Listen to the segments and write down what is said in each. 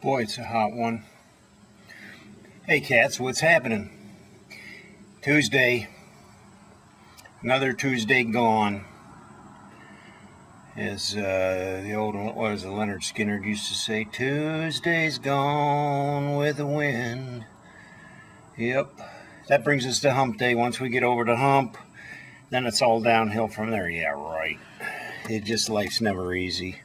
Boy, it's a hot one. Hey, cats, what's happening? Tuesday. Another Tuesday gone. As the old, what is it, Leonard Skinner used to say, Tuesday's gone with the wind. Yep. That brings us to hump day. Once we get over the hump, then it's all downhill from there. Yeah, right. Life's never easy.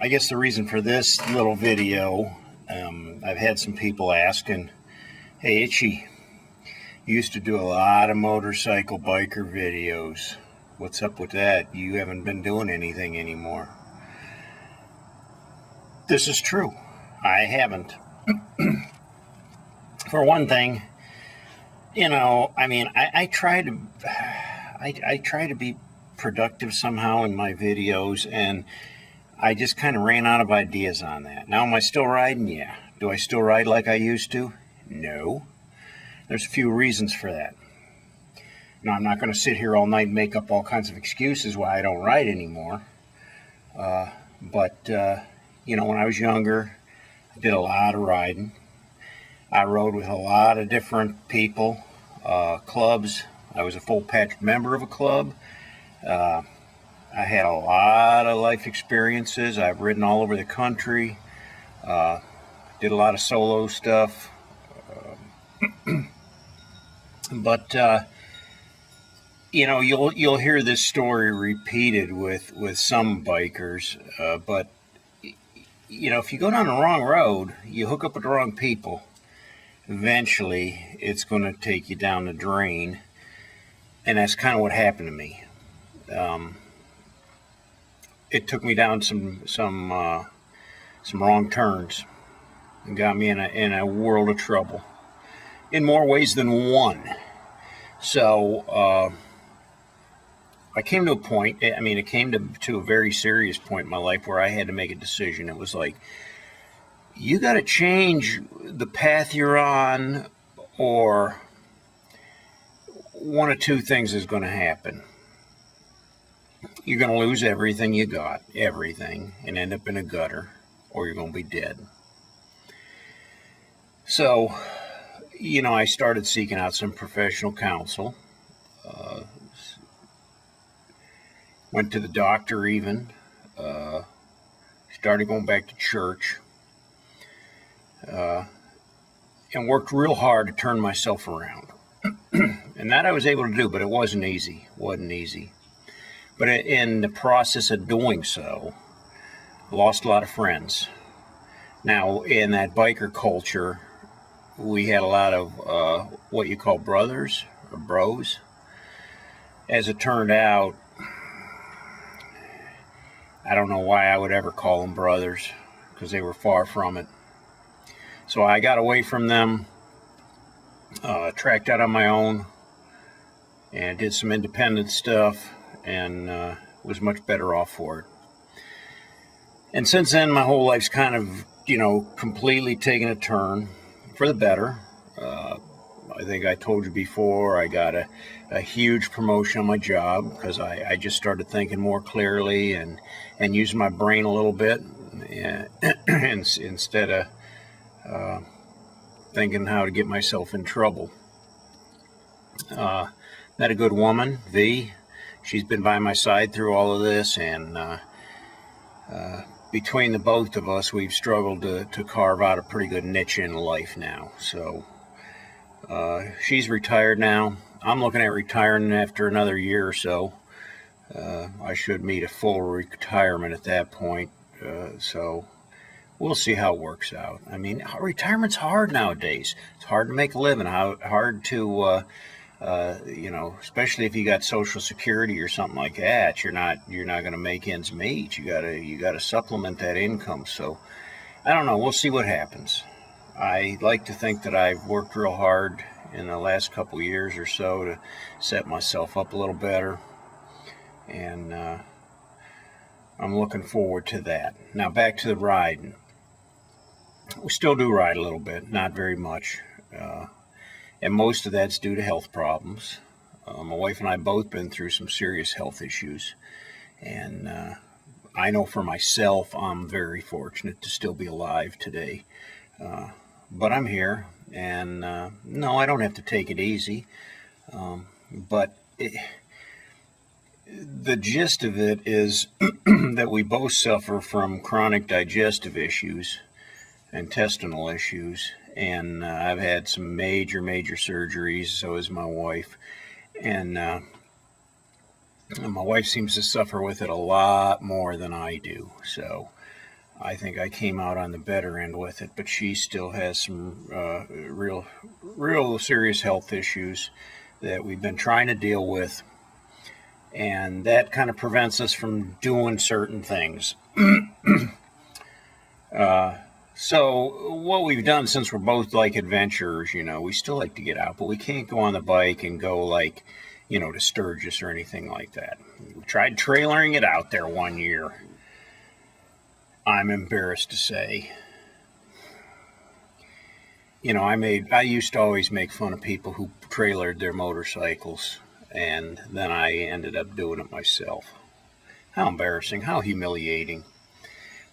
I guess the reason for this little video, I've had some people asking, hey, Itchy, you used to do a lot of motorcycle biker videos. What's up with that? You haven't been doing anything anymore. This is true. I haven't. For one thing, I try to be productive somehow in my videos, and I just kind of ran out of ideas on that. Now, am I still riding? Yeah. Do I still ride like I used to? No. There's a few reasons for that. Now, I'm not going to sit here all night and make up all kinds of excuses why I don't ride anymore. But when I was younger, I did a lot of riding. I rode with a lot of different people, clubs. I was a full-patch member of a club. I had a lot of life experiences. I've ridden all over the country, did a lot of solo stuff. But you'll hear this story repeated with some bikers. But if you go down the wrong road, you hook up with the wrong people, eventually it's going to take you down the drain. And that's kind of what happened to me. It took me down some wrong turns and got me in a world of trouble in more ways than one. So I came to a point. It came to a very serious point in my life where I had to make a decision. It was like, you got to change the path you're on, or one of two things is going to happen. You're going to lose everything you got, everything, and end up in a gutter, or you're going to be dead. So, I started seeking out some professional counsel. Went to the doctor even. Started going back to church. And worked real hard to turn myself around. And that I was able to do, but it wasn't easy. But in the process of doing so, I lost a lot of friends. Now, in that biker culture, we had a lot of what you call brothers or bros. As it turned out, I don't know why I would ever call them brothers, because they were far from it. So I got away from them, tracked out on my own, and did some independent stuff, and was much better off for it. And since then, my whole life's kind of, completely taken a turn for the better. I think I told you before, I got a huge promotion on my job because I just started thinking more clearly and using my brain a little bit, and instead of thinking how to get myself in trouble. Met a good woman, V. She's been by my side through all of this, and between the both of us, we've struggled to carve out a pretty good niche in life now. So she's retired now. I'm looking at retiring after another year or so. I should meet a full retirement at that point. So we'll see how it works out. Retirement's hard nowadays. It's hard to make a living. Hard to especially if you got Social Security or something like that, you're not going to make ends meet. You gotta supplement that income. So I don't know. We'll see what happens. I like to think that I've worked real hard in the last couple years or so to set myself up a little better, and I'm looking forward to that. Now back to the riding. We still do ride a little bit, not very much. And most of that's due to health problems. My wife and I both been through some serious health issues, and I know for myself, I'm very fortunate to still be alive today. But I'm here, and no, I don't have to take it easy. But the gist of it is that we both suffer from chronic digestive issues, intestinal issues, and I've had some major surgeries. So has my wife, and my wife seems to suffer with it a lot more than I do. So I think I came out on the better end with it, but she still has some real serious health issues that we've been trying to deal with, and that kind of prevents us from doing certain things. So what we've done, since we're both like adventurers, we still like to get out, but we can't go on the bike and go like, to Sturgis or anything like that. We tried trailering it out there one year. I'm embarrassed to say. I used to always make fun of people who trailered their motorcycles, and then I ended up doing it myself. How embarrassing, how humiliating.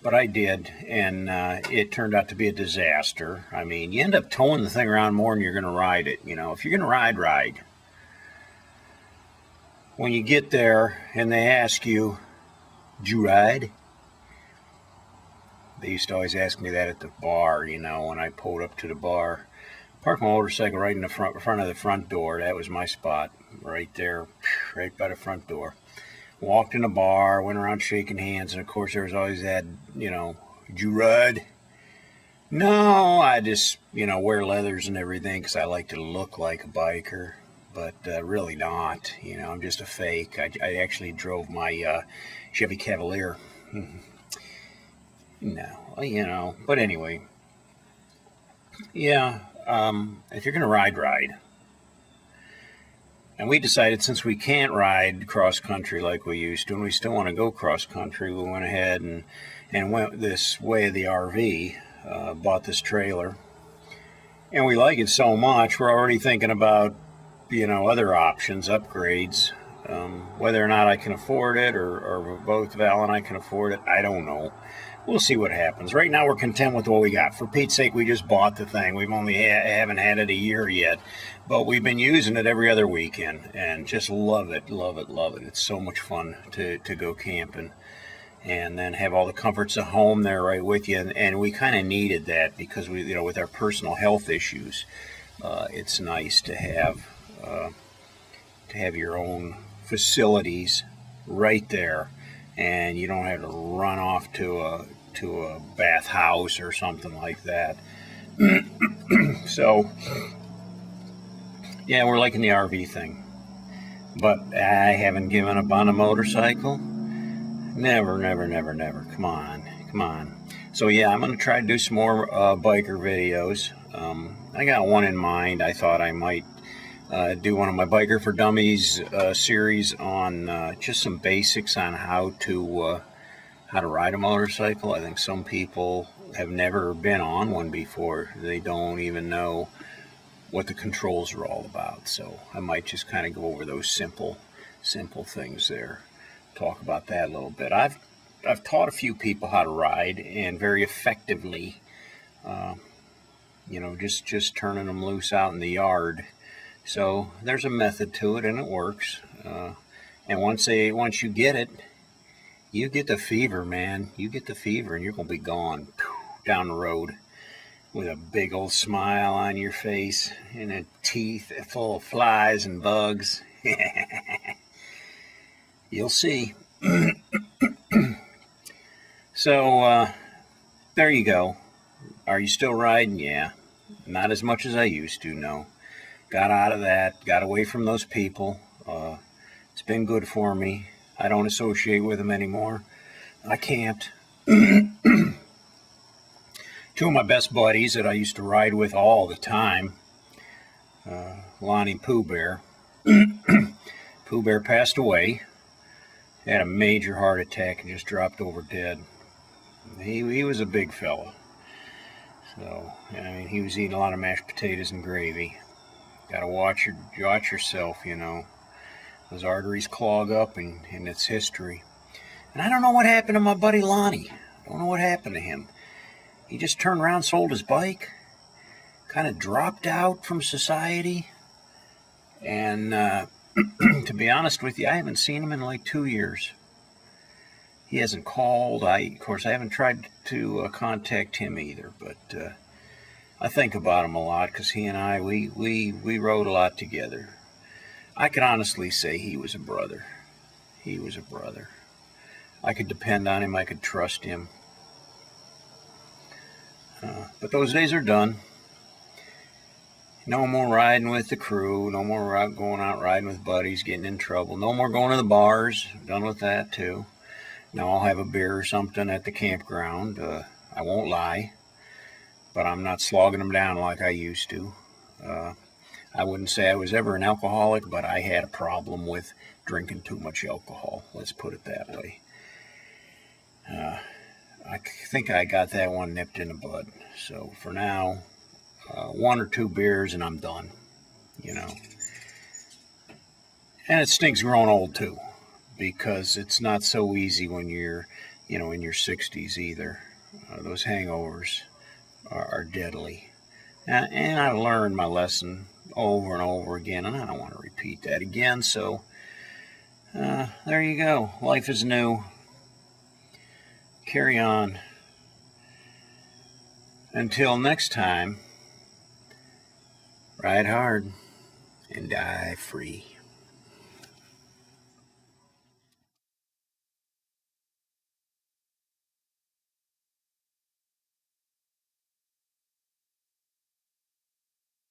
But I did, and it turned out to be a disaster. I mean, you end up towing the thing around more than you're going to ride it. If you're going to ride. When you get there and they ask you, "Did you ride?" They used to always ask me that at the bar, when I pulled up to the bar. Parked my motorcycle right in the front of the front door. That was my spot, right there, right by the front door. Walked in the bar, went around shaking hands, and of course there was always that, "Did you ride?" No, I just, wear leathers and everything because I like to look like a biker, but really not. I'm just a fake. I actually drove my Chevy Cavalier. No, but anyway, yeah, if you're going to ride. And we decided, since we can't ride cross country like we used to, and we still want to go cross country, we went ahead and went this way of the RV, bought this trailer, and we like it so much, we're already thinking about, other options, upgrades. Whether or not I can afford it, or both Val and I can afford it, I don't know. We'll see what happens. Right now, we're content with what we got. For Pete's sake, we just bought the thing. We've only haven't had it a year yet, but we've been using it every other weekend, and just love it. It's so much fun to go camping, and then have all the comforts of home there right with you. And we kind of needed that because we, with our personal health issues, it's nice to have your own facilities right there, and you don't have to run off to a bathhouse or something like that. So yeah, we're liking the RV thing, but I haven't given up on a motorcycle. Never. Come on. So yeah, I'm going to try to do some more biker videos. I got one in mind. I thought I might do one of my Biker for Dummies series on just some basics on how to ride a motorcycle. I think some people have never been on one before. They don't even know what the controls are all about. So I might just kind of go over those simple things there. Talk about that a little bit. I've taught a few people how to ride, and very effectively. Just turning them loose out in the yard. So there's a method to it, and it works. And once you get it, you get the fever, man. You get the fever, and you're gonna be gone down the road with a big old smile on your face and a teeth full of flies and bugs. You'll see. So there you go. Are you still riding? Yeah. Not as much as I used to, no. Got out of that, got away from those people. It's been good for me. I don't associate with them anymore. I can't. Two of my best buddies that I used to ride with all the time, Lonnie and Pooh Bear. Pooh Bear passed away, had a major heart attack, and just dropped over dead. He was a big fella. So, he was eating a lot of mashed potatoes and gravy. Got to watch yourself, Those arteries clog up, and it's history. And I don't know what happened to my buddy Lonnie. I don't know what happened to him. He just turned around, sold his bike, kind of dropped out from society. And to be honest with you, I haven't seen him in like 2 years. He hasn't called. Of course, I haven't tried to contact him either, but I think about him a lot because he and I, we rode a lot together. I could honestly say he was a brother. He was a brother. I could depend on him. I could trust him. But those days are done. No more riding with the crew. No more going out riding with buddies, getting in trouble. No more going to the bars. Done with that too. Now I'll have a beer or something at the campground. I won't lie. But I'm not slogging them down like I used to. I wouldn't say I was ever an alcoholic, but I had a problem with drinking too much alcohol. Let's put it that way. I think I got that one nipped in the bud. So for now, 1 or 2 beers and I'm done, you know. And it stinks growing old too, because it's not so easy when you're, in your 60s either. Those hangovers are deadly. And I learned my lesson over and over again, and I don't want to repeat that again. So there you go. Life is new. Carry on. Until next time, ride hard and die free.